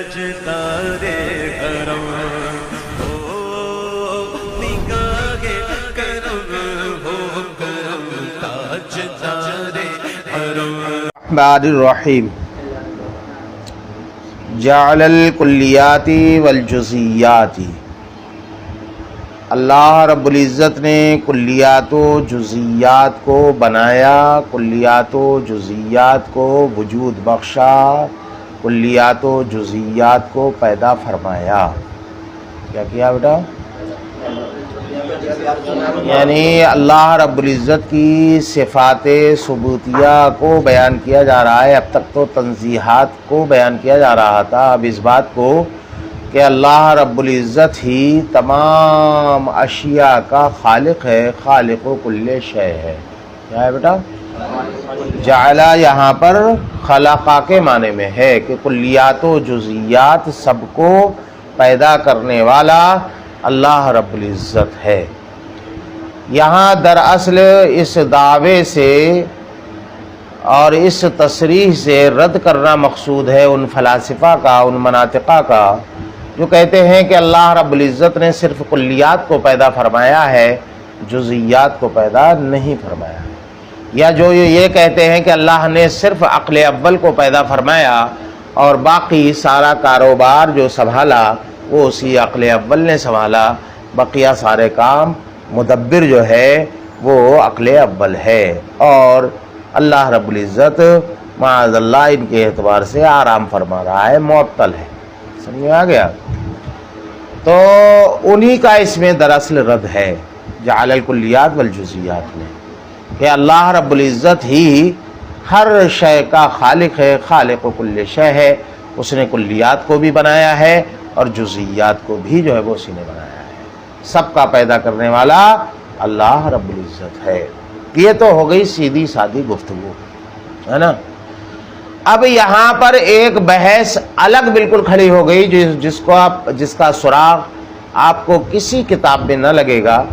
تاجدار حرم ہو، نگاہ کرم ہو کرم، تاجدار حرم۔ الرحمن الرحیم۔ جعل الکلیات والجزیات، اللہ رب العزت نے کلیات و جزیات کو بنایا، کلیات و جزیات کو وجود بخشا، کلیات و جزیات کو پیدا فرمایا۔ کیا کیا بیٹا؟ یعنی اللہ رب العزت کی صفات ثبوتیہ کو بیان کیا جا رہا ہے۔ اب تک تو تنزیہات کو بیان کیا جا رہا تھا، اب اس بات کو کہ اللہ رب العزت ہی تمام اشیاء کا خالق ہے، خالق و کل شے ہے۔ کیا ہے بیٹا؟ جعلہ یہاں پر خلقہ کے معنی میں ہے کہ کلیات و جزیات سب کو پیدا کرنے والا اللہ رب العزت ہے۔ یہاں دراصل اس دعوے سے اور اس تصریح سے رد کرنا مقصود ہے ان فلاسفہ کا، ان مناطقہ کا جو کہتے ہیں کہ اللہ رب العزت نے صرف کلیات کو پیدا فرمایا ہے، جزیات کو پیدا نہیں فرمایا، یا جو یہ کہتے ہیں کہ اللہ نے صرف عقل اول کو پیدا فرمایا اور باقی سارا کاروبار جو سنبھالا وہ اسی عقل اول نے سنبھالا، بقیہ سارے کام مدبر جو ہے وہ عقل اول ہے، اور اللہ رب العزت معاذ اللہ ان کے اعتبار سے آرام فرما رہا ہے، معطل ہے۔ سمجھ میں آ گیا؟ تو انہی کا اس میں دراصل رد ہے جعل الکلیات والجزیات میں، کہ اللہ رب العزت ہی ہر شے کا خالق ہے، خالق و کل شے ہے، اس نے کلیات کو بھی بنایا ہے اور جزیات کو بھی جو ہے وہ اسی نے بنایا ہے۔ سب کا پیدا کرنے والا اللہ رب العزت ہے۔ یہ تو ہو گئی سیدھی سادھی گفتگو، ہے نا۔ اب یہاں پر ایک بحث الگ بالکل کھڑی ہو گئی جس کا سراغ آپ کو کسی کتاب میں نہ لگے گا،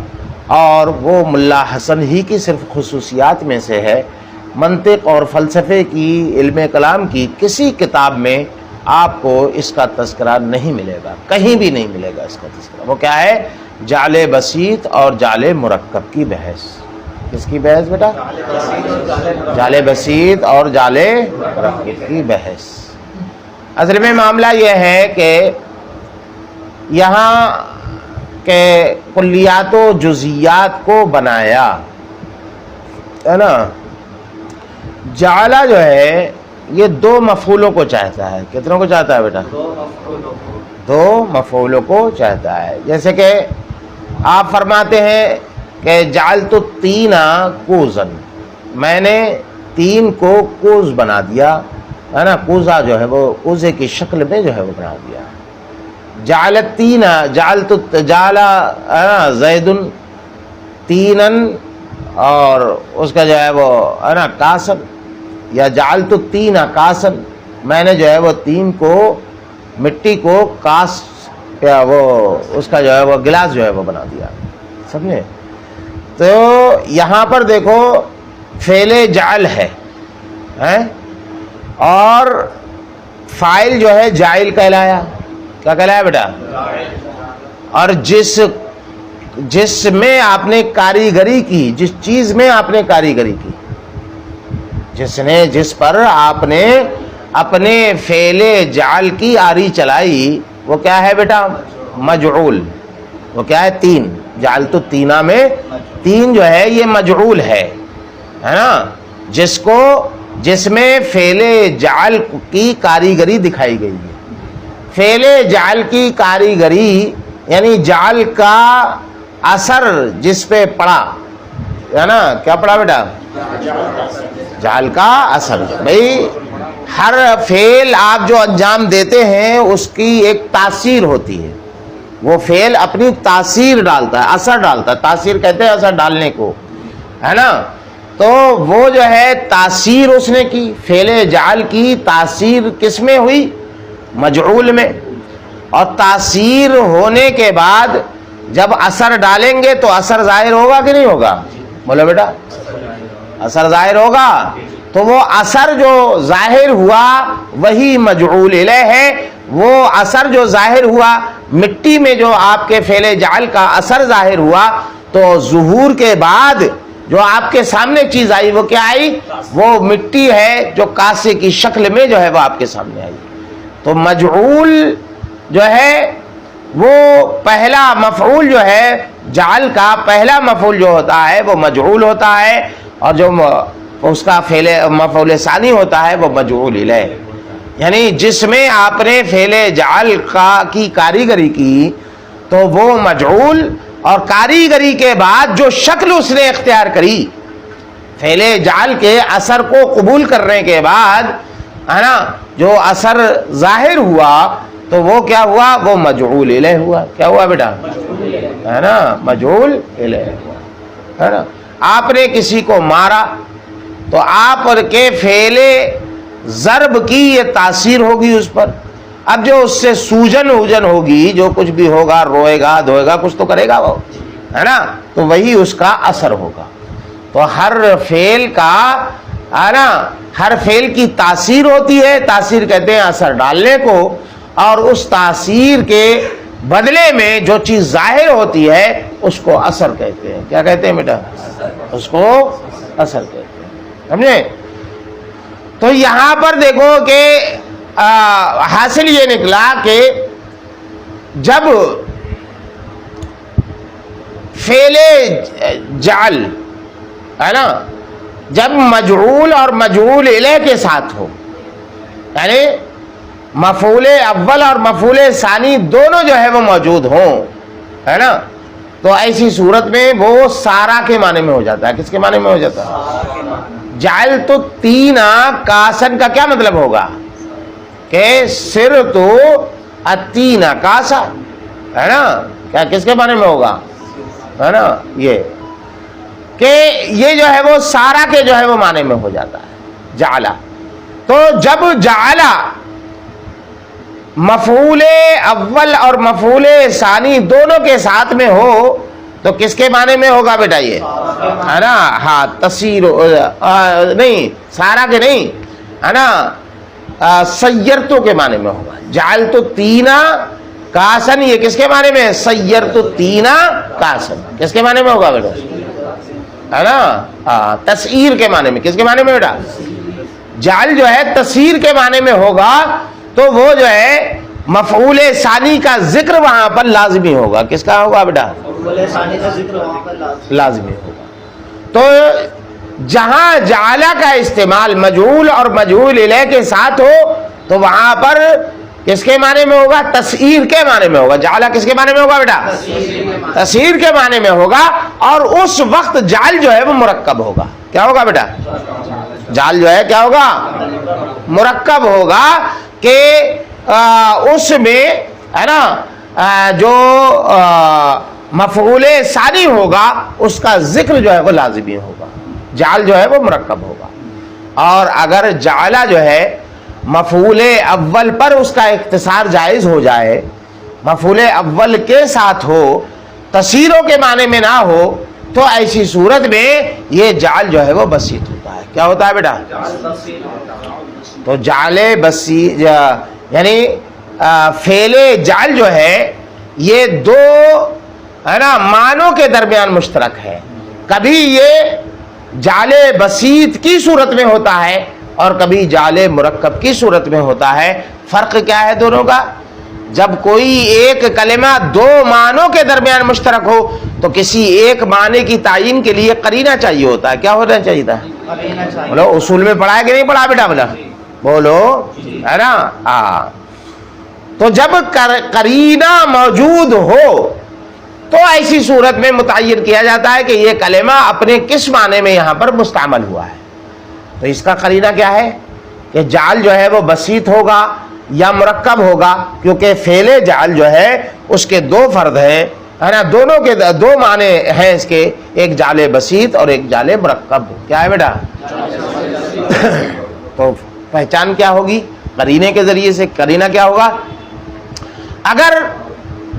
اور وہ ملا حسن ہی کی صرف خصوصیات میں سے ہے۔ منطق اور فلسفے کی، علم کلام کی کسی کتاب میں آپ کو اس کا تذکرہ نہیں ملے گا، کہیں بھی نہیں ملے گا اس کا تذکرہ۔ وہ کیا ہے؟ جعل بسیط اور جعل مرکب کی بحث۔ کس کی بحث بیٹا؟ جعل بسیط اور جعل مرکب کی بحث۔ اصل میں معاملہ یہ ہے کہ یہاں کہ کلیات و جزیات کو بنایا ہے نا، جعلہ جو ہے یہ دو مفعولوں کو چاہتا ہے۔ کتنوں کو چاہتا ہے بیٹا؟ دو مفعولوں کو چاہتا ہے۔ جیسے کہ آپ فرماتے ہیں کہ جعلت الطین کوزا، میں نے تین کو کوز بنا دیا، ہے نا، کوزہ جو ہے وہ کوزے کی شکل میں جو ہے وہ بنا دیا۔ جعل الطین، جعل زید تینا، اور اس کا جو ہے وہ ہے نا کاسن، یا جعلت الطین کاسن، میں نے جو ہے وہ تین کو مٹی کو کاس، یا وہ اس کا جو ہے وہ گلاس جو ہے وہ بنا دیا۔ سمجھے؟ تو یہاں پر دیکھو فعل جعل ہے اور فاعل جو ہے جاعل کہلایا۔ کیا کہلایا بیٹا؟ اور جس میں آپ نے کاریگری کی، جس چیز میں آپ نے کاریگری کی، جس پر آپ نے اپنے فعل جعل کی آری چلائی، وہ کیا ہے بیٹا؟ مجعول۔ وہ کیا ہے؟ تین۔ جعلت الطینہ میں تین جو ہے یہ مجعول ہے نا، جس میں فعل جعل کی کاریگری دکھائی گئی ہے۔ فعل جعل کی کاریگری یعنی جعل کا اثر جس پہ پڑا ہے نا، کیا پڑا بیٹا؟ جعل کا اثر۔ بھئی ہر فعل آپ جو انجام دیتے ہیں اس کی ایک تاثیر ہوتی ہے، وہ فعل اپنی تاثیر ڈالتا ہے، اثر ڈالتا ہے، تاثیر کہتے ہیں اثر ڈالنے کو، ہے نا۔ تو وہ جو ہے تاثیر اس نے کی، فعل جعل کی تاثیر کس میں ہوئی؟ مجعول میں۔ اور تاثیر ہونے کے بعد جب اثر ڈالیں گے تو اثر ظاہر ہوگا کہ نہیں ہوگا؟ بولو بیٹا، اثر ظاہر ہوگا۔ تو وہ اثر جو ظاہر ہوا وہی مجعول الیہ ہے، وہ اثر جو ظاہر ہوا مٹی میں، جو آپ کے فعل جعل کا اثر ظاہر ہوا، تو ظہور کے بعد جو آپ کے سامنے چیز آئی وہ کیا آئی؟ وہ مٹی ہے جو کاسے کی شکل میں جو ہے وہ آپ کے سامنے آئی۔ تو مجعول جو ہے وہ پہلا مفعول جو ہے جعل کا پہلا مفعول جو ہوتا ہے وہ مجعول ہوتا ہے، اور جو اس کا فعل مفعول ثانی ہوتا ہے وہ مجعول الیہ، یعنی جس میں آپ نے فعل جعل کی کاریگری کی تو وہ مجعول، اور کاریگری کے بعد جو شکل اس نے اختیار کری فعل جعل کے اثر کو قبول کرنے کے بعد، ہے نا، جو اثر ظاہر ہوا تو وہ کیا ہوا؟ وہ مجعول الیہ ہوا۔ کیا ہوا بیٹا؟ ہے نا، مجعول الیہ ہوا، ہے نا۔ آپ نے کسی کو مارا تو آپ کے فعل ضرب کی یہ تاثیر ہوگی اس پر، اب جو اس سے سوجن اوجن ہوگی، جو کچھ بھی ہوگا، روئے گا دھوئے گا، کچھ تو کرے گا وہ، ہے نا، تو وہی اس کا اثر ہوگا۔ تو ہر فعل کا، ہے نا، ہر فعل کی تاثیر ہوتی ہے، تاثیر کہتے ہیں اثر ڈالنے کو، اور اس تاثیر کے بدلے میں جو چیز ظاہر ہوتی ہے اس کو اثر کہتے ہیں۔ کیا کہتے ہیں بیٹا؟ اس کو اثر کہتے ہیں، سمجھے؟ تو یہاں پر دیکھو کہ حاصل یہ نکلا کہ جب فعل جعل، ہے نا، جب مجعول اور مجعول الیہ کے ساتھ ہو، یعنی مفعول اول اور مفعول ثانی دونوں جو ہے وہ موجود ہوں، ہے نا، تو ایسی صورت میں وہ سارا کے معنی میں ہو جاتا ہے۔ کس کے معنی میں ہو جاتا ہے؟ جعل تو تینا کاسن کا کیا مطلب ہوگا کہ سر تو اتینا کاسا، ہے نا، کیا کس کے معنی میں ہوگا؟ ہے نا، یہ کہ یہ جو ہے وہ سارا کے جو ہے وہ معنی میں ہو جاتا ہے جعلا۔ تو جب جعلا مفعول اول اور مفعول ثانی دونوں کے ساتھ میں ہو تو کس کے معنی میں ہوگا بیٹا؟ یہ ہے نا، ہاں، تصیر نہیں، سارا کے نہیں، ہے نا، سیرتو کے معنی میں ہوگا۔ جعل تو تینا کاسن، یہ کس کے معنی میں؟ سیرتو تینا کاسن، کس کے معنی میں ہوگا بیٹا؟ ہے نا، تسعیر کے معنی میں۔ کس کے معنی میں بیٹا؟ جعل جو ہے تسعیر کے معنی میں ہوگا تو وہ جو ہے مفعول ثانی کا ذکر وہاں پر لازمی ہوگا۔ کس کا ہوگا بیٹا؟ لازمی ہوگا۔ تو جہاں جعلہ کا استعمال مجعول اور مجعول الیہ کے ساتھ ہو تو وہاں پر کس کے معنی میں ہوگا؟ تسعیر کے معنی میں ہوگا۔ جعلہ کس کے معنی میں ہوگا بیٹا؟ تسعیر کے معنی میں ہوگا، اور اس وقت جعل جو ہے وہ مرکب ہوگا۔ کیا ہوگا بیٹا؟ جعل جو ہے کیا ہوگا؟ مرکب ہوگا، کہ اس میں، ہے نا، جو مفعول ثانی ہوگا اس کا ذکر جو ہے وہ لازمی ہوگا، جعل جو ہے وہ مرکب ہوگا۔ اور اگر جعلہ جو ہے مفعول اول پر اس کا اختصار جائز ہو جائے، مفعول اول کے ساتھ ہو، تصیروں کے معنی میں نہ ہو، تو ایسی صورت میں یہ جعل جو ہے وہ بسیط ہوتا ہے۔ کیا ہوتا ہے بیٹا؟ تو جعل بسیط یعنی فعل جعل جو ہے یہ دو، ہے نا، معنوں کے درمیان مشترک ہے۔ کبھی یہ جعل بسیط کی صورت میں ہوتا ہے اور کبھی جعل مرکب کی صورت میں ہوتا ہے۔ فرق کیا ہے دونوں کا؟ جب کوئی ایک کلمہ دو معنوں کے درمیان مشترک ہو تو کسی ایک معنی کی تعین کے لیے قرینہ چاہیے ہوتا ہے۔ کیا ہونا چاہیے تھا؟ بولو، اصول میں پڑھا ہے کہ نہیں پڑھا بیٹا؟ بولا بولو، ہے نا، ہاں۔ تو جب قرینہ موجود ہو تو ایسی صورت میں متعین کیا جاتا ہے کہ یہ کلمہ اپنے کس معنی میں یہاں پر مستعمل ہوا ہے۔ تو اس کا قرینہ کیا ہے کہ جعل جو ہے وہ بسیط ہوگا یا مرکب ہوگا، کیونکہ فعل جعل جو ہے اس کے دو فرد ہیں، ہے نا، دونوں کے دو معنی ہیں اس کے، ایک جعل بسیط اور ایک جعل مرکب۔ کیا ہے بیٹا؟ تو پہچان کیا ہوگی؟ قرینے کے ذریعے سے۔ قرینہ کیا ہوگا؟ اگر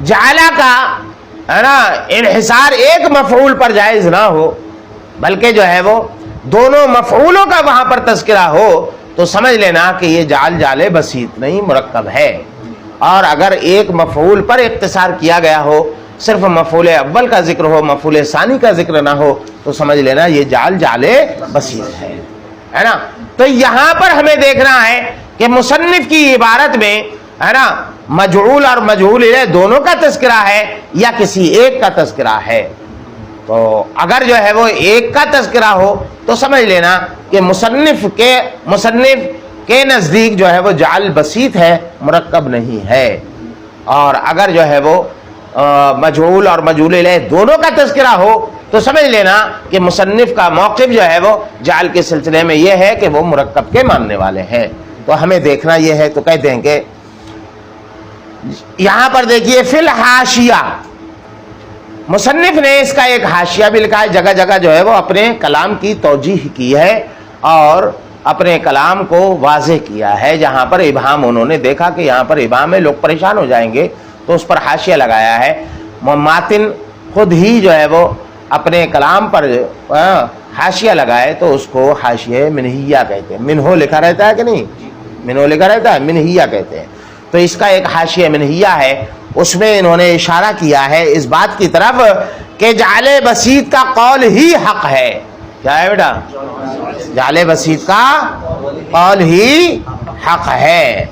جعلہ کا، ہے نا، انحصار ایک مفعول پر جائز نہ ہو بلکہ جو ہے وہ دونوں مفعولوں کا وہاں پر تذکرہ ہو تو سمجھ لینا کہ یہ جعل جعل بسیط نہیں، مرکب ہے۔ اور اگر ایک مفعول پر اختصار کیا گیا ہو، صرف مفعول اول کا ذکر ہو، مفعول ثانی کا ذکر نہ ہو، تو سمجھ لینا یہ جعل جعل بسیط ہے نا۔ تو یہاں پر ہمیں دیکھنا ہے کہ مصنف کی عبارت میں ہے نا مجعول اور مجعول الیہ دونوں کا تذکرہ ہے یا کسی ایک کا تذکرہ ہے۔ تو اگر جو ہے وہ ایک کا تذکرہ ہو تو سمجھ لینا کہ مصنف کے نزدیک جو ہے وہ جعل بسیط ہے، مرکب نہیں ہے۔ اور اگر جو ہے وہ مجعول اور مجعول الیہ دونوں کا تذکرہ ہو تو سمجھ لینا کہ مصنف کا موقف جو ہے وہ جعل کے سلسلے میں یہ ہے کہ وہ مرکب کے ماننے والے ہیں۔ تو ہمیں دیکھنا یہ ہے، تو کہتے ہیں کہ یہاں پر دیکھیے فی الحاشیہ، مصنف نے اس کا ایک حاشیہ بھی لکھا ہے، جگہ جگہ جو ہے وہ اپنے کلام کی توجیح کی ہے اور اپنے کلام کو واضح کیا ہے۔ جہاں پر ابہام انہوں نے دیکھا کہ یہاں پر ابہام میں لوگ پریشان ہو جائیں گے تو اس پر حاشیہ لگایا ہے۔ ماتن خود ہی جو ہے وہ اپنے کلام پر حاشیہ لگائے تو اس کو حاشیہ منہیہ کہتے ہیں۔ منہو لکھا رہتا ہے کہ نہیں؟ منہو لکھا رہتا ہے، منہیہ کہتے ہیں۔ تو اس کا ایک حاشیہ منہیہ ہے، اس میں انہوں نے اشارہ کیا ہے اس بات کی طرف کہ جعل بسیط کا قول ہی حق ہے۔ کیا ہے بیٹا؟ جعل بسیط کا قول ہی حق ہے۔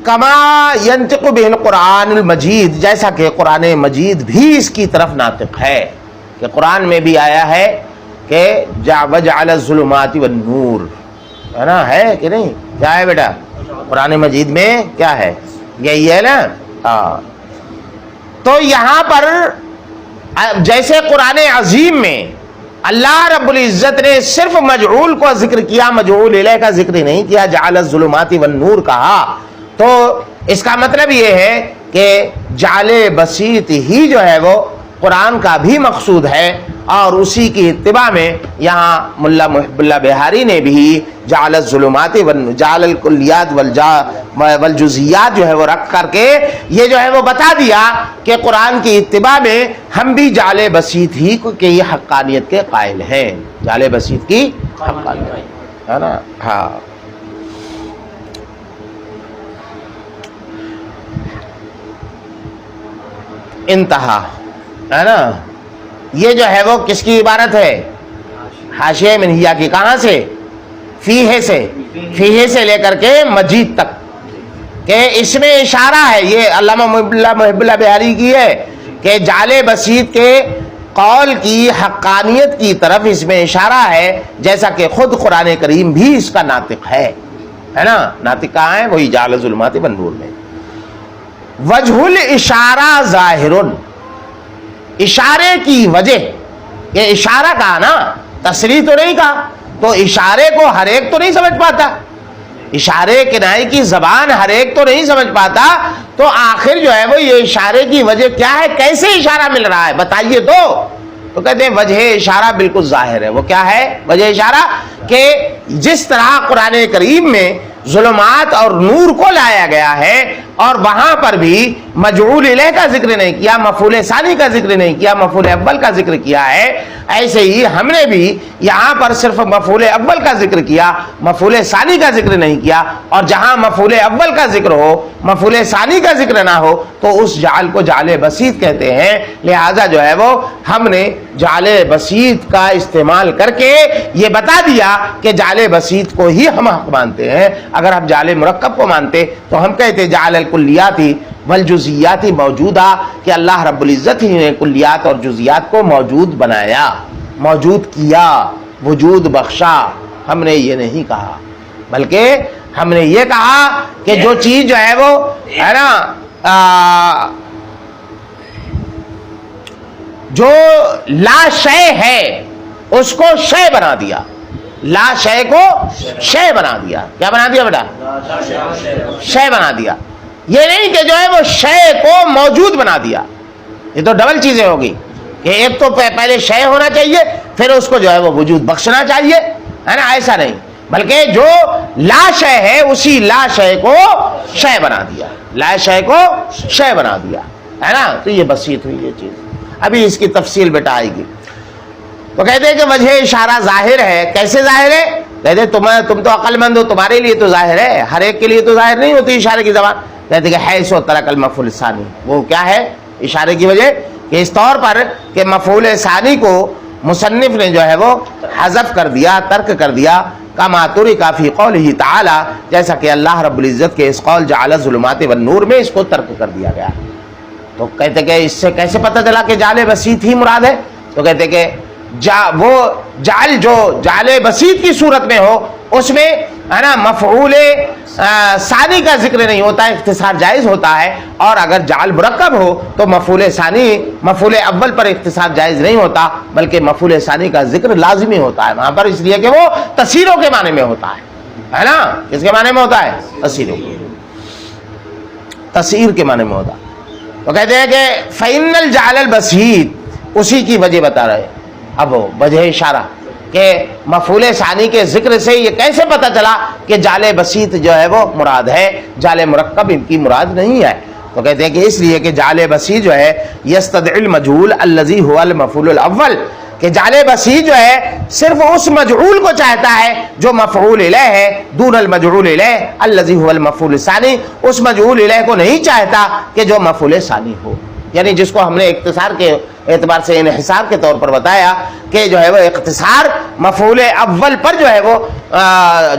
کما ینطق بہ القرآن المجید، جیسا کہ قرآن مجید بھی اس کی طرف ناطق ہے، کہ قرآن میں بھی آیا ہے کہ وجعل الظلمات والنور، ہے نا، ہے کہ نہیں؟ کیا ہے بیٹا؟ قرآن مجید میں کیا ہے؟ یہی ہے نا۔ تو یہاں پر جیسے قرآن عظیم میں اللہ رب العزت نے صرف مجعول کو ذکر کیا، مجعول الیہ کا ذکر نہیں کیا، جعل الظلمات والنور کہا، تو اس کا مطلب یہ ہے کہ جعل بسیط ہی جو ہے وہ قرآن کا بھی مقصود ہے، اور اسی کی اتباع میں یہاں ملا محب اللہ بہاری نے بھی جعل الظلمات جعل الکلیات والجزیات جو ہے وہ رکھ کر کے یہ جو ہے وہ بتا دیا کہ قرآن کی اتباع میں ہم بھی جعل بسیط ہی کہ یہ حقانیت کے قائل ہیں، جعل بسیط کی حقانیت ہے نا۔ ہاں، انتہا ہے نا۔ یہ جو ہے وہ کس کی عبارت ہے؟ حاشیہ منہیہ کی۔ کہاں سے؟ فیہ سے، فیہ سے لے کر کے مجید تک، کہ اس میں اشارہ ہے، یہ علامہ محب اللہ بہاری کی ہے کہ جعل بسیط کے قول کی حقانیت کی طرف اس میں اشارہ ہے، جیسا کہ خود قرآن کریم بھی اس کا ناطق ہے نا۔ ناطق کہاں ہے؟ وہی جعل الظلمات والنور میں۔ وجہ الاشارہ ظاہر، اشارے کی وجہ، یہ اشارہ کہا نا، تصریح تو نہیں کہا، تو اشارے کو ہر ایک تو نہیں سمجھ پاتا، اشارے کنائے کی زبان ہر ایک تو نہیں سمجھ پاتا، تو آخر جو ہے وہ یہ اشارے کی وجہ کیا ہے، کیسے اشارہ مل رہا ہے بتائیے تو کہتے ہیں وجہ اشارہ بالکل ظاہر ہے۔ وہ کیا ہے وجہ اشارہ؟ کہ جس طرح قرآن کریم میں ظلمات اور نور کو لایا گیا ہے اور وہاں پر بھی مجعول الیہ کا ذکر نہیں کیا، مفعول ثانی کا ذکر نہیں کیا، مفعول اول کا ذکر کیا ہے، ایسے ہی ہم نے بھی یہاں پر صرف مفعول اول کا ذکر کیا، مفعول ثانی کا ذکر نہیں کیا، اور جہاں مفعول اول کا ذکر ہو مفعول ثانی کا ذکر نہ ہو تو اس جعل کو جعل بسیط کہتے ہیں۔ لہذا جو ہے وہ ہم نے جعل بسیط کا استعمال کر کے یہ بتا دیا کہ جعل بسیط کو ہی ہم حق مانتے ہیں۔ اگر ہم جعل مرکب کو مانتے تو ہم کہتے جعل الکلیاتی والجزیاتی موجودہ، کہ اللہ رب العزت ہی نے کلیات اور جزیات کو موجود بنایا، موجود کیا، وجود بخشا۔ ہم نے یہ نہیں کہا، بلکہ ہم نے یہ کہا کہ جو چیز جو ہے وہ ہے نا جو لا شے ہے اس کو شے بنا دیا، لا شے کو شے بنا دیا۔ کیا بنا دیا بیٹا؟ شے بنا دیا۔ یہ نہیں کہ جو ہے وہ شے کو موجود بنا دیا، یہ تو ڈبل چیزیں ہوگی کہ ایک تو پہلے شے ہونا چاہیے پھر اس کو جو ہے وہ وجود بخشنا چاہیے، ہے نا، ایسا نہیں، بلکہ جو لا شے ہے اسی لا شے کو شے بنا دیا، لا شے کو شے بنا دیا، ہے نا۔ تو یہ بسیط ہوئی یہ چیز، ابھی اس کی تفصیل بیٹا آئے گی۔ تو کہتے ہیں کہ وجہ اشارہ ظاہر ہے. کیسے ظاہر ہے؟ کہتے ہیں تم تو عقل مند ہو, تمہارے لیے تو ظاہر ہے, ہر ایک کے لیے تو ظاہر نہیں ہوتی اشارے کی زبان. کہتے ہیں کہ حیث و ترک المفعول الثانی, وہ کیا ہے اشارے کی وجہ, کہ اس طور پر کہ مفعول ثانی کو مصنف نے جو ہے وہ حذف کر دیا, ترک کر دیا. کما ترک فی قولہ تعالی, جیسا کہ اللہ رب العزت کے اس قول جعل الظلمات والنور میں اس کو ترک کر دیا گیا. تو کہتے کہ اس سے کیسے پتہ چلا کہ جعل بسیط ہی مراد ہے؟ تو کہتے کہ وہ جعل جو جعل بسیط کی صورت میں ہو اس میں ہے نا مفعول ثانی کا ذکر نہیں ہوتا, اختصار جائز ہوتا ہے. اور اگر جعل مرکب ہو تو مفعول ثانی مفعول اول پر اختصار جائز نہیں ہوتا, بلکہ مفعول ثانی کا ذکر لازمی ہوتا ہے وہاں پر, اس لیے کہ وہ تصیروں کے معنی میں ہوتا ہے نا. کس کے معنی میں ہوتا ہے؟ تصیروں کے, تصیر کے معنی میں ہوتا ہے. تو کہتے ہیں کہ فَإِنَّ الْجَعْلَ الْبَسِيطِ, اسی کی وجہ بتا رہے. اب وجہ اشارہ کہ مفعول ثانی کے ذکر سے یہ کیسے پتہ چلا کہ جعل بسیط جو ہے وہ مراد ہے, جعل مرکب ان کی مراد نہیں ہے. تو کہتے ہیں کہ اس لیے کہ جعل بسیط جو ہے یستدعی المجهول الذي هو المفعول الاول, کہ جعل بسیط جو ہے صرف اس مجعول کو چاہتا ہے جو مفعول الیہ ہے, دون المجعول الیہ الذي هو المفعول الثانی, اس مجعول الیہ کو نہیں چاہتا کہ جو مفعول ثانی ہو. یعنی جس کو ہم نے اختصار کے اعتبار سے انحصار کے طور پر بتایا کہ جو ہے وہ اختصار مفعول اول پر جو ہے وہ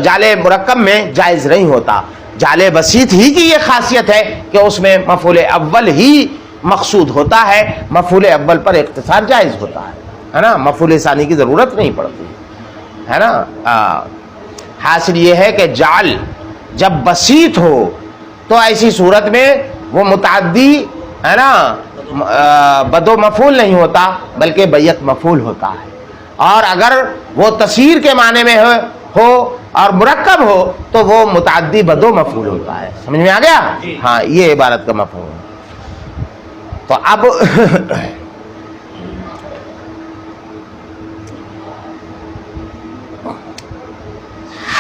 جعل مرکب میں جائز نہیں ہوتا. جعل بسیط ہی کی یہ خاصیت ہے کہ اس میں مفعول اول ہی مقصود ہوتا ہے, مفعول اول پر اختصار جائز ہوتا ہے نا, مفعول ثانی کی ضرورت نہیں پڑتی ہے نا. حاصل یہ ہے کہ جعل جب بسیط ہو تو ایسی صورت میں وہ متعدی ہے نا بدو مفعول نہیں ہوتا بلکہ بیت مفعول ہوتا ہے. اور اگر وہ تصیر کے معنی میں ہو اور مرکب ہو تو وہ متعدی بدو مفعول ہوتا ہے. سمجھ میں آ گیا؟ ہاں, یہ عبارت کا مفہوم ہے. تو اب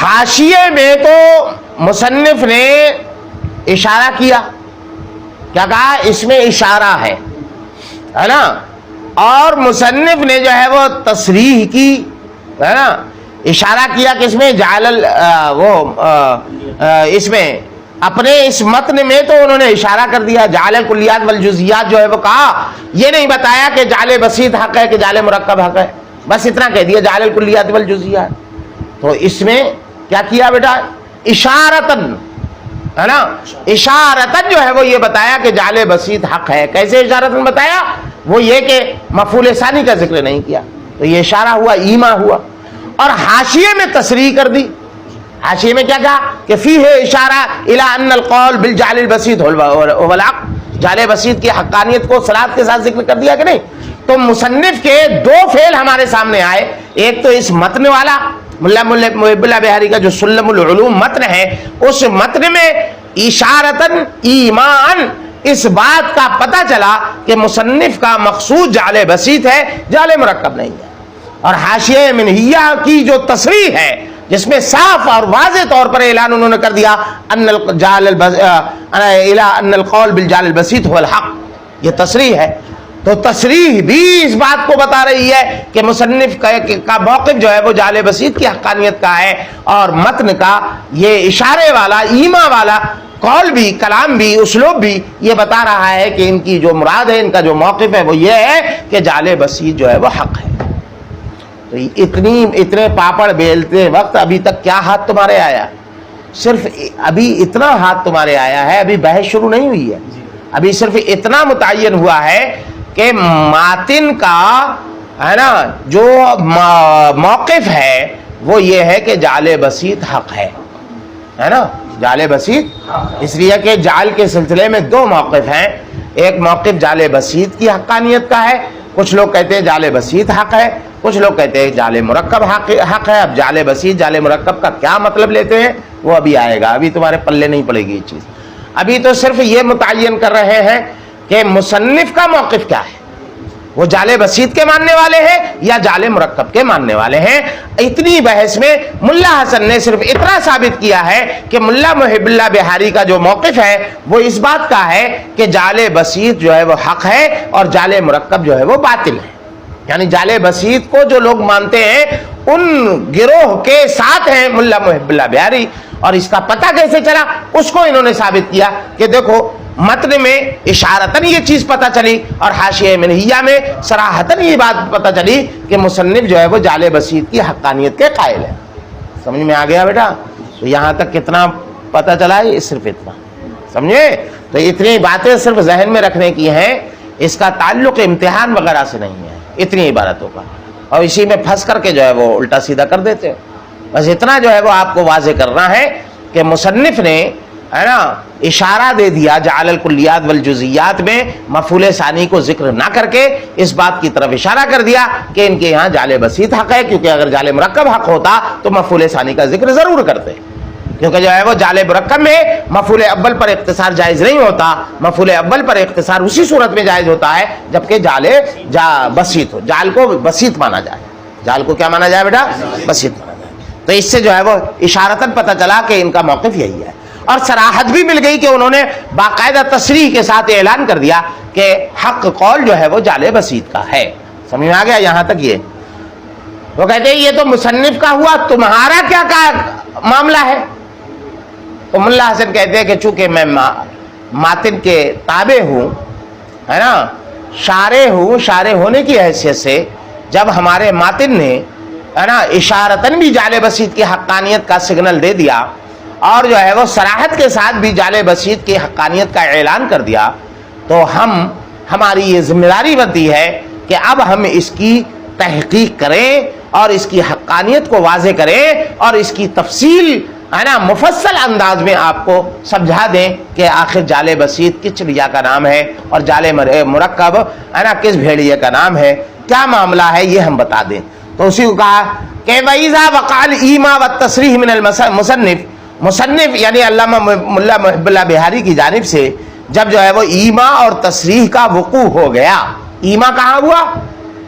حاشیے میں تو مصنف نے اشارہ کیا, کیا کہا؟ اس میں اشارہ ہے نا, اور مصنف نے جو ہے وہ تصریح کی ہے نا, اشارہ کیا کہ اس میں جعل اس میں اپنے اس متن میں تو انہوں نے اشارہ کر دیا. جعل الکلیات والجزیات جو ہے وہ کہا, یہ نہیں بتایا کہ جعل بسیط حق ہے کہ جعل مرکب حق ہے, بس اتنا کہہ دیا جعل الکلیات والجزیات. تو اس میں کیا کیا بیٹا؟ اشارتن ہے نا, اشارتن جو ہے وہ یہ بتایا کہ جعل بسیط حق ہے. کیسے اشارتن بتایا؟ وہ یہ کہ مفعول ثانی کا ذکر نہیں کیا, تو یہ اشارہ ہوا, ایما ہوا. اور حاشیے میں تصریح کر دی. حاشیے میں کیا کہا کہ فیہ اشارہ الی ان القول بالجعل البسیط هو الحق, جعل بسیط کی حقانیت کو صراحت کے ساتھ ذکر کر دیا کہ نہیں. تو مصنف کے دو فعل ہمارے سامنے آئے, ایک تو اس متن والا ملا محب اللہ بہاری کا جو سلم العلوم متن ہے, اس متن میں اشارتن ایمان اس بات کا پتہ چلا کہ مصنف کا مقصود جعل بسیط ہے, جعل مرکب نہیں ہے. اور حاشیہ منہیہ کی جو تصریح ہے جس میں صاف اور واضح طور پر اعلان انہوں نے کر دیا ان القول بالجعل البسیط هو الحق, یہ تصریح ہے. تو تصریح بھی اس بات کو بتا رہی ہے کہ مصنف کا موقف جو ہے وہ جعل بسیط کی حقانیت کا ہے, اور متن کا یہ اشارے والا ایما والا قول بھی, کلام بھی, اسلوب بھی یہ بتا رہا ہے کہ ان کی جو مراد ہے, ان کا جو موقف ہے وہ یہ ہے کہ جعل بسیط جو ہے وہ حق ہے. تو اتنے پاپڑ بیلتے وقت ابھی تک کیا ہاتھ تمہارے آیا؟ صرف ابھی اتنا ہاتھ تمہارے آیا ہے, ابھی بحث شروع نہیں ہوئی ہے. ابھی صرف اتنا متعین ہوا ہے کہ ماتن کا ہے نا جو موقف ہے وہ یہ ہے کہ جعل بسیط حق ہے نا, جعل بسیط. اس لیے کہ جعل کے سلسلے میں دو موقف ہیں. ایک موقف جعل بسیط کی حقانیت کا ہے, کچھ لوگ کہتے ہیں جعل بسیط حق ہے, کچھ لوگ کہتے ہیں جعل مرکب حق ہے. اب جعل بسیط جعل مرکب کا کیا مطلب لیتے ہیں وہ ابھی آئے گا, ابھی تمہارے پلے نہیں پڑے گی یہ چیز. ابھی تو صرف یہ متعین کر رہے ہیں کہ مصنف کا موقف کیا ہے, وہ جعل بسیط کے ماننے والے ہیں یا جعل مرکب کے ماننے والے ہیں. اتنی بحث میں ملا حسن نے صرف اتنا ثابت کیا ہے کہ ملا محب اللہ بہاری کا جو موقف ہے وہ اس بات کا ہے کہ جعل بسیط جو ہے وہ حق ہے اور جعل مرکب جو ہے وہ باطل ہے. یعنی جال بسیط کو جو لوگ مانتے ہیں ان گروہ کے ساتھ ہیں ملا محب اللہ بہاری. اور اس کا پتہ کیسے چلا؟ اس کو انہوں نے ثابت کیا کہ دیکھو متن میں اشارتاً یہ چیز پتہ چلی اور حاشیہ منہیہ میں صراحتاً یہ بات پتہ چلی کہ مصنف جو ہے وہ جال بسیط کی حقانیت کے قائل ہے. سمجھ میں آ گیا بیٹا؟ تو یہاں تک کتنا پتہ چلا ہے؟ صرف اتنا. سمجھے؟ تو اتنی باتیں صرف ذہن میں رکھنے کی ہیں، اس کا تعلق امتحان وغیرہ سے نہیں ہے، اتنی عبارتوں کا. اور اسی میں پھنس کر کے جو ہے وہ الٹا سیدھا کر دیتے ہو. بس اتنا جو ہے وہ آپ کو واضح کرنا ہے کہ مصنف نے ہے نا اشارہ دے دیا جعل الکلیات والجزیات میں مفعول ثانی کو ذکر نہ کر کے اس بات کی طرف اشارہ کر دیا کہ ان کے یہاں جعل بسیط حق ہے، کیونکہ اگر جعل مرکب حق ہوتا تو مفعول ثانی کا ذکر ضرور کرتے، کیونکہ جو ہے وہ جعل مرکب میں مفعول اول پر اختصار جائز نہیں ہوتا. مفعول اول پر اختصار اسی صورت میں جائز ہوتا ہے جبکہ جعل بسیط ہو. جعل کو بسیط مانا جائے. جعل کو کیا مانا جائے بیٹا؟ بسیط مانا جائے. تو اس سے جو ہے وہ اشارتاً پتہ چلا کہ ان کا موقف یہی ہے. اور صراحت بھی مل گئی کہ انہوں نے باقاعدہ تصریح کے ساتھ اعلان کر دیا کہ حق قول جو ہے وہ جعل بسیط کا ہے. سمجھ میں آ گیا یہاں تک؟ یہ وہ کہتے ہیں یہ تو مصنف کا ہوا، تمہارا کیا معاملہ ہے؟ تو ملا حسن کہتے ہیں کہ چونکہ میں ماتن کے تابع ہوں، ہے نا، شارع ہوں، شارع ہونے کی حیثیت سے جب ہمارے ماتن نے ہے نا اشارتاً بھی جعل بسیط کی حقانیت کا سگنل دے دیا اور جو ہے وہ صراحت کے ساتھ بھی جعل بسیط کی حقانیت کا اعلان کر دیا، تو ہماری یہ ذمہ داری بنتی ہے کہ اب ہم اس کی تحقیق کریں اور اس کی حقانیت کو واضح کریں اور اس کی تفصیل ہے نا مفصل انداز میں آپ کو سمجھا دیں کہ آخر جعل بسیط کس چڑیا کا نام ہے اور جعل مرکب ہے نا کس بھیڑیے کا نام ہے، کیا معاملہ ہے، یہ ہم بتا دیں. تو اسی کو کہا کہ وَإِذَا وَقَعَ الْإِيمَا وَالتَّصْرِيحُ مِنَ مصنف یعنی علامہ ملا محب اللہ بہاری کی جانب سے جب جو ہے وہ ایما اور تصریح کا وقوع ہو گیا. ایما کہاں ہوا؟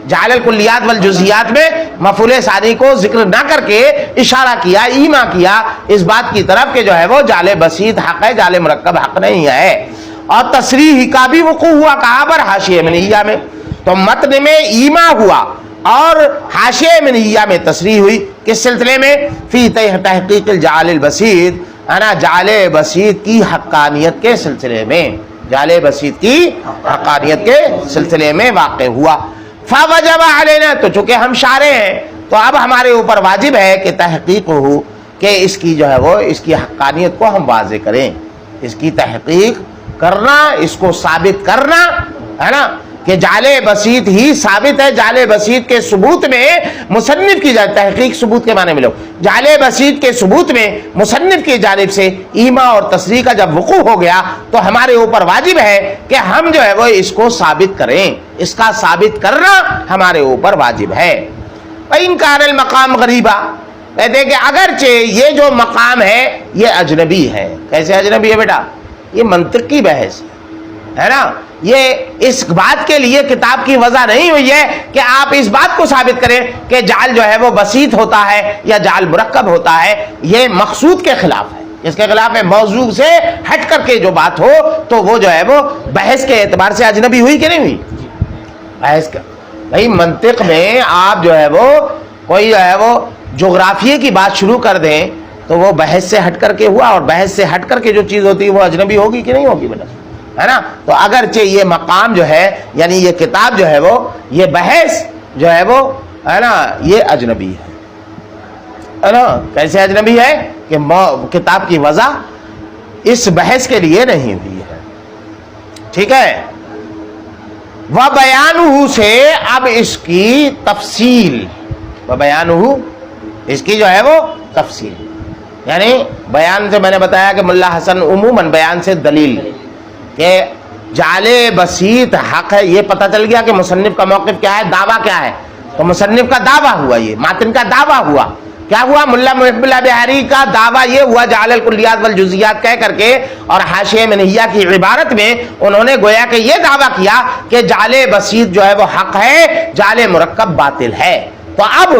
جعل الکلیات والجزیات میں مفعول ثانی کو ذکر نہ کر کے اشارہ کیا، ایما کیا اس بات کی طرف کہ جو ہے وہ جعل بسیط حق ہے، جعل مرکب حق نہیں ہے. اور تصریح کا بھی وقوع ہوا کہاں پر؟ حاشیہ منہیہ میں. تو متن میں ایما ہوا اور حاشیہ منہیہ میں تصریح ہوئی. کس سلسلے میں؟ فی تحقیق الجعل البسیط، ہے نا جعل بسیط کی حقانیت کے سلسلے میں، جعل بسیط کی حقانیت کے سلسلے میں واقع ہوا. فوجب علینا، تو چونکہ ہم شارع ہیں تو اب ہمارے اوپر واجب ہے کہ تحقیق ہو کہ اس کی جو ہے وہ اس کی حقانیت کو ہم واضح کریں، اس کی تحقیق کرنا، اس کو ثابت کرنا، ہے نا کہ جعل بسیط ہی ثابت ہے. جعل بسیط کے ثبوت میں مصنف کی تحقیق ثبوت کے معنی میں لو، جعل بسیط کے ثبوت میں مصنف کی جانب سے ایما اور تصریح کا جب وقوع ہو گیا تو ہمارے اوپر واجب ہے کہ ہم جو ہے وہ اس کو ثابت کریں، اس کا ثابت کرنا ہمارے اوپر واجب ہے. ان کان المقام غریبا، کہتے ہیں کہ اگرچہ یہ جو مقام ہے یہ اجنبی ہے. کیسے اجنبی ہے بیٹا؟ یہ منطق کی بحث ہے نا، یہ اس بات کے لیے کتاب کی وضع نہیں ہوئی ہے کہ آپ اس بات کو ثابت کریں کہ جعل جو ہے وہ بسیط ہوتا ہے یا جعل مرکب ہوتا ہے. یہ مقصود کے خلاف ہے. اس کے خلاف ہے، موضوع سے ہٹ کر کے جو بات ہو تو وہ جو ہے وہ بحث کے اعتبار سے اجنبی ہوئی کہ نہیں ہوئی؟ بحث کا بھائی منطق میں آپ جو ہے وہ کوئی جو ہے وہ جغرافیے کی بات شروع کر دیں تو وہ بحث سے ہٹ کر کے ہوا، اور بحث سے ہٹ کر کے جو چیز ہوتی ہے وہ اجنبی ہوگی کہ نہیں ہوگی بیٹا؟ ہے نا. تو اگرچہ یہ مقام جو ہے یعنی یہ کتاب جو ہے وہ یہ بحث جو ہے وہ ہے نا یہ اجنبی ہے نا. کیسے اجنبی ہے؟ کہ کتاب کی وضع اس بحث کے لیے نہیں ہوئی ہے. ٹھیک ہے. وَبَيَانُهُ سے اب اس کی تفصیل، وَبَيَانُهُ اس کی جو ہے وہ تفصیل، یعنی بیان سے میں نے بتایا کہ ملا حسن عموماً بیان سے دلیل کہ جعل بسیط حق ہے، یہ پتہ چل گیا کہ مصنف کا موقف کیا ہے، دعویٰ کیا ہے. تو مصنف کا دعویٰ ہوا، یہ ماتن کا دعویٰ ہوا. کیا ہوا؟ ملا محب اللہ بہاری کا دعویٰ یہ ہوا جعل الکلیات والجزیات کہہ کر کے اور حاشیہ منہیہ کی عبارت میں انہوں نے گویا کہ یہ دعویٰ کیا کہ جعل بسیط جو ہے وہ حق ہے، جعل مرکب باطل ہے. تو اب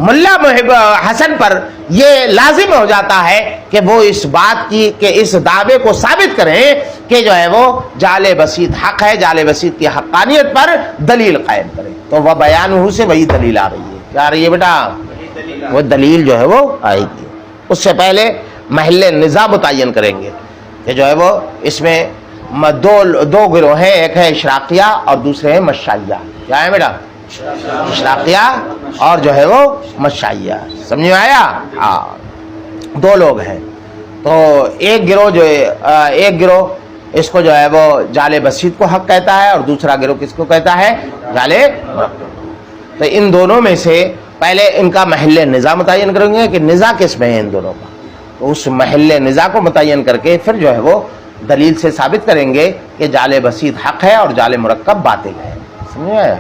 ملا محب حسن پر یہ لازم ہو جاتا ہے کہ وہ اس بات کی کہ اس دعوے کو ثابت کریں کہ جو ہے وہ جعل بسیط حق ہے، جعل بسیط کی حقانیت پر دلیل قائم کریں. تو وہ بیان سے وہی دلیل آ رہی ہے. کیا آ رہی ہے بیٹا؟ وہ دلیل جو ہے وہ آئے گی. اس سے پہلے محل نزاع متعین کریں گے کہ جو ہے وہ اس میں دو گروہ ہیں, ایک ہے اشراقیہ اور دوسرے ہیں مشائیہ. کیا ہے بیٹا؟ اشراقیہ اور جو ہے وہ مشائیہ. سمجھ میں آیا؟ ہاں, دو لوگ ہیں. تو ایک گروہ اس کو جو ہے وہ جعل بسیط کو حق کہتا ہے اور دوسرا گروہ کس کو کہتا ہے؟ جعل مرکب. تو ان دونوں میں سے پہلے ان کا محل نزاع متعین کریں گے کہ نزاع کس میں ہے ان دونوں کا. تو اس محل نزاع کو متعین کر کے پھر جو ہے وہ دلیل سے ثابت کریں گے کہ جعل بسیط حق ہے اور جعل مرکب باطل ہے. سمجھ میں آیا؟